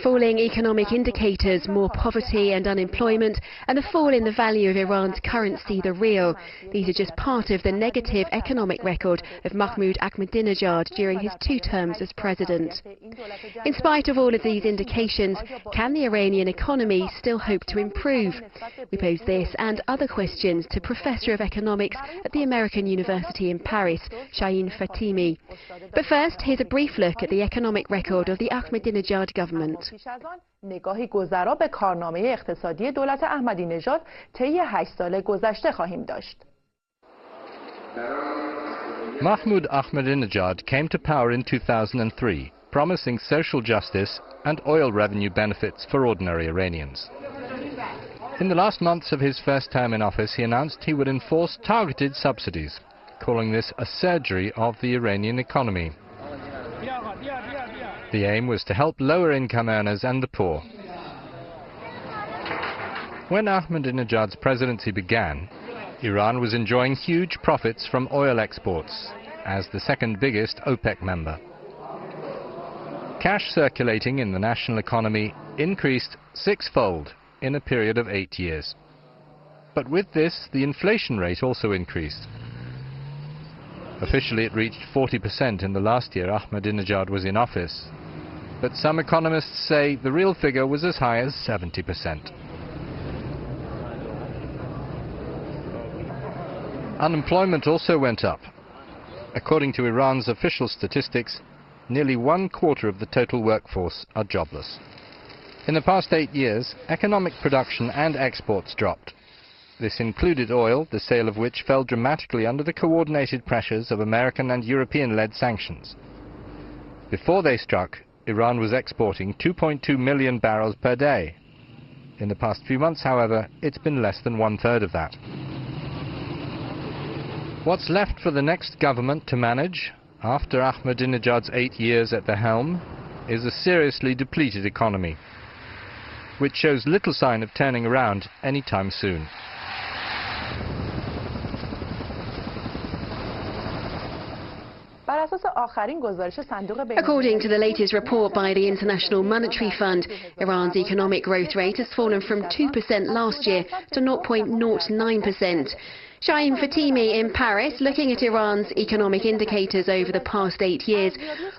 Falling economic indicators, more poverty and unemployment, and the fall in the value of Iran's currency, the rial. These are just part of the negative economic record of Mahmoud Ahmadinejad during his 2 terms as president. In spite of all of these indications, can the Iranian economy still hope to improve? We pose this and other questions to Professor of Economics at the American University in Paris, Shahin Fatimi. But first, here's a brief look at the economic record of the Ahmadinejad government. نگاهی گذرا به کارنامه اقتصادی دولت احمدی‌نژاد طی 8 سال گذشته خواهیم داشت. Mahmoud Ahmadinejad came to power in 2003, promising social justice and oil revenue benefits for ordinary Iranians. In the last months of his first term in office, he announced he would enforce targeted subsidies, calling this a surgery of the Iranian economy. The aim was to help lower-income earners and the poor. When Ahmadinejad's presidency began, Iran was enjoying huge profits from oil exports, as the second biggest OPEC member. Cash circulating in the national economy increased 6-fold in a period of 8 years. But with this, the inflation rate also increased. Officially, it reached 40% in the last year Ahmadinejad was in office. But some economists say the real figure was as high as 70%. Unemployment also went up. According to Iran's official statistics, nearly 1/4 of the total workforce are jobless. In the past 8 years, economic production and exports dropped. This included oil, the sale of which fell dramatically under the coordinated pressures of American and European-led sanctions. Before they struck, Iran was exporting 2.2 million barrels per day. In the past few months, however, it's been less than 1/3 of that. What's left for the next government to manage, after Ahmadinejad's 8 years at the helm, is a seriously depleted economy, which shows little sign of turning around anytime soon. According to the latest report by the International Monetary Fund, Iran's economic growth rate has fallen from 2% last year to 0.09%. Shahin Fatimi in Paris, looking at Iran's economic indicators over the past 8 years,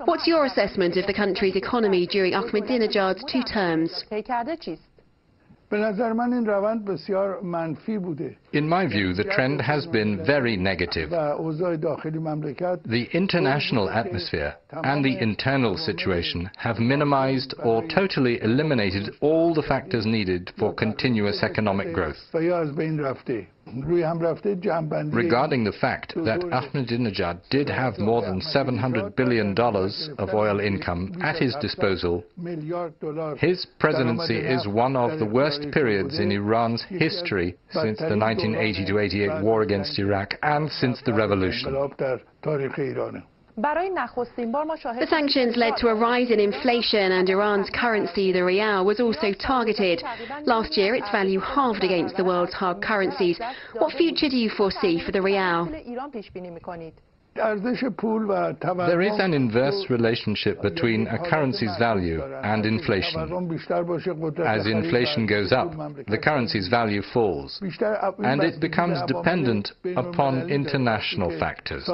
what's your assessment of the country's economy during Ahmadinejad's 2 terms? In my view, the trend has been very negative. The international atmosphere and the internal situation have minimized or totally eliminated all the factors needed for continuous economic growth. Regarding the fact that Ahmadinejad did have more than $700 billion of oil income at his disposal, his presidency is one of the worst periods in Iran's history since the 1980-88 war against Iraq and since the revolution. The sanctions led to a rise in inflation, and Iran's currency, the rial, was also targeted. Last year, its value halved against the world's hard currencies. What future do you foresee for the rial? There is an inverse relationship between a currency's value and inflation. As inflation goes up, the currency's value falls, and it becomes dependent upon international factors.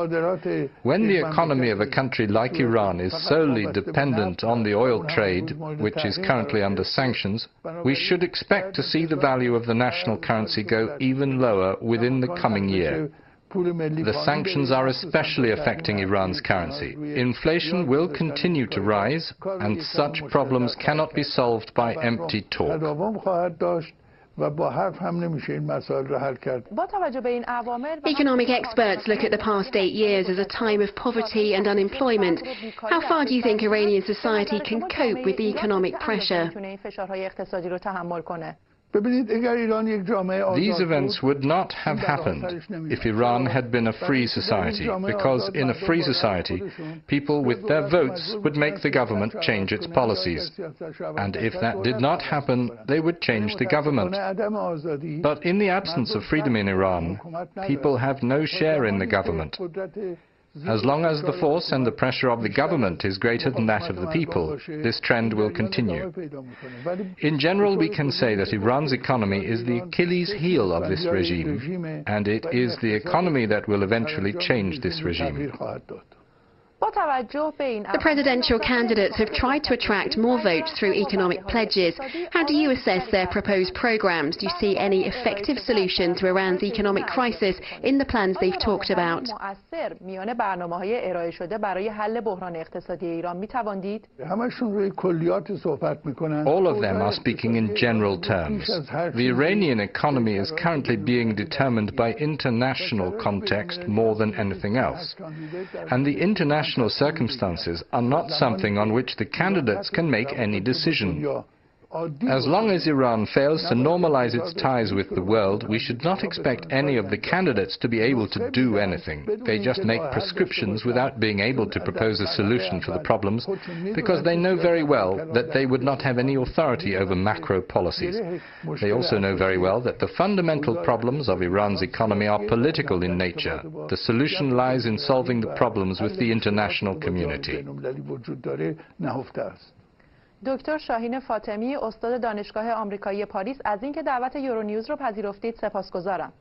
When the economy of a country like Iran is solely dependent on the oil trade, which is currently under sanctions, we should expect to see the value of the national currency go even lower within the coming year. The sanctions are especially affecting Iran's currency. Inflation will continue to rise, and such problems cannot be solved by empty talk. Economic experts look at the past 8 years as a time of poverty and unemployment. How far do you think Iranian society can cope with the economic pressure? These events would not have happened if Iran had been a free society, because in a free society, people with their votes would make the government change its policies. And if that did not happen, they would change the government. But in the absence of freedom in Iran, people have no share in the government. As long as the force and the pressure of the government is greater than that of the people, this trend will continue. In general, we can say that Iran's economy is the Achilles heel of this regime, and it is the economy that will eventually change this regime. The presidential candidates have tried to attract more votes through economic pledges. How do you assess their proposed programs? Do you see any effective solution to Iran's economic crisis in the plans they've talked about? All of them are speaking in general terms. The Iranian economy is currently being determined by international context more than anything else. And the international circumstances are not something on which the candidates can make any decision. As long as Iran fails to normalize its ties with the world, we should not expect any of the candidates to be able to do anything. They just make prescriptions without being able to propose a solution for the problems, because they know very well that they would not have any authority over macro policies. They also know very well that the fundamental problems of Iran's economy are political in nature. The solution lies in solving the problems with the international community. دکتر شاهین فاطمی، استاد دانشگاه آمریکایی پاریس، از اینکه دعوت یورونیوز رو پذیرفتید سپاسگزارم.